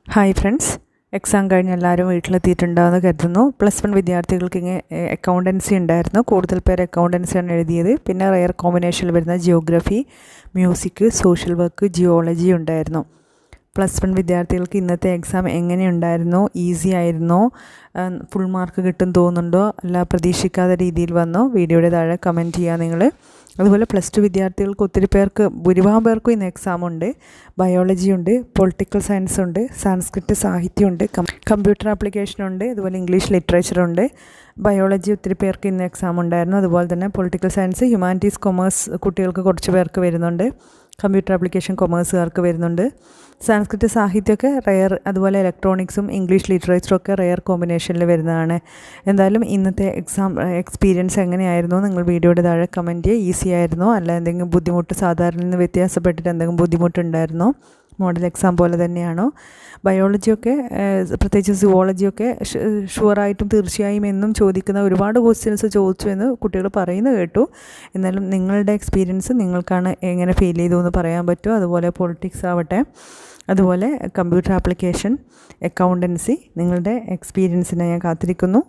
Hi friends, exam കഴിഞ്ഞ് എല്ലാവരും വീട്ടിലെത്തിയിട്ടുണ്ടാകുമെന്ന് കരുതുന്നു. +1 വിദ്യാർത്ഥികൾക്ക് അക്കൗണ്ടൻസി ഉണ്ടായിരുന്നു. കൂടുതൽ പേര് അക്കൗണ്ടൻസിയാണ് എഴുതിയത്. പിന്നെ റെയർ കോമ്പിനേഷനിൽ വരുന്ന geography, music, social work, geology ഉണ്ടായിരുന്നു. +1 വിദ്യാർത്ഥികൾക്ക് ഇന്നത്തെ എക്സാം എങ്ങനെയുണ്ടായിരുന്നോ? ഈസി ആയിരുന്നോ? ഫുൾ മാർക്ക് കിട്ടും തോന്നുന്നുണ്ടോ? അല്ല പ്രതീക്ഷിക്കാത്ത രീതിയിൽ വന്നോ? വീഡിയോയുടെ താഴെ കമൻറ്റ് ചെയ്യുക നിങ്ങൾ. അതുപോലെ +2 വിദ്യാർത്ഥികൾക്ക് ഒത്തിരി പേർക്ക്, ഭൂരിഭാഗം പേർക്കും ഇന്ന് എക്സാം ഉണ്ട്. ബയോളജി ഉണ്ട്, പൊളിറ്റിക്കൽ സയൻസ് ഉണ്ട്, സാൻസ്ക്രിറ്റ് സാഹിത്യമുണ്ട്, കമ്പ്യൂട്ടർ ആപ്ലിക്കേഷൻ ഉണ്ട്, അതുപോലെ ഇംഗ്ലീഷ് ലിറ്ററേച്ചർ ഉണ്ട്. ബയോളജി ഒത്തിരി പേർക്ക് ഇന്ന് എക്സാം ഉണ്ടായിരുന്നു. അതുപോലെ തന്നെ പൊളിറ്റിക്കൽ സയൻസ്, ഹ്യൂമാനിറ്റീസ്, കൊമേഴ്സ് കുട്ടികൾക്ക് കുറച്ച് പേർക്ക് വരുന്നുണ്ട്. കമ്പ്യൂട്ടർ ആപ്ലിക്കേഷൻ കൊമേഴ്സുകാർക്ക് വരുന്നുണ്ട്. സാൻസ്ക്രിറ്റ് സാഹിത്യമൊക്കെ റെയർ, അതുപോലെ ഇലക്ട്രോണിക്സും ഇംഗ്ലീഷ് ലിറ്ററേച്ചറും ഒക്കെ റെയർ കോമ്പിനേഷനിൽ വരുന്നതാണ്. എന്തായാലും ഇന്നത്തെ എക്സാം എക്സ്പീരിയൻസ് എങ്ങനെയായിരുന്നു? നിങ്ങൾ വീഡിയോയുടെ താഴെ കമൻറ്റ് ചെയ്യുക. ഈസി ആയിരുന്നോ? അല്ല എന്തെങ്കിലും ബുദ്ധിമുട്ട്, സാധാരണ നിന്ന് വ്യത്യാസപ്പെട്ടിട്ട് എന്തെങ്കിലും ബുദ്ധിമുട്ടുണ്ടായിരുന്നോ? മോഡൽ എക്സാം പോലെ തന്നെയാണോ? ബയോളജിയൊക്കെ, പ്രത്യേകിച്ച് സുവോളജിയൊക്കെ ഷുവറായിട്ടും തീർച്ചയായും എന്നും ചോദിക്കുന്ന ഒരുപാട് ക്വസ്റ്റ്യൻസ് ചോദിച്ചു എന്ന് കുട്ടികൾ പറയുന്നത് കേട്ടു. എന്നാലും നിങ്ങളുടെ എക്സ്പീരിയൻസ് നിങ്ങൾക്കാണ് എങ്ങനെ ഫീൽ ചെയ്തു എന്ന് പറയാൻ പറ്റുമോ? അതുപോലെ പൊളിറ്റിക്സ് ആവട്ടെ, അതുപോലെ കമ്പ്യൂട്ടർ ആപ്ലിക്കേഷൻ, അക്കൗണ്ടൻസി, നിങ്ങളുടെ എക്സ്പീരിയൻസിനെ ഞാൻ കാത്തിരിക്കുന്നു.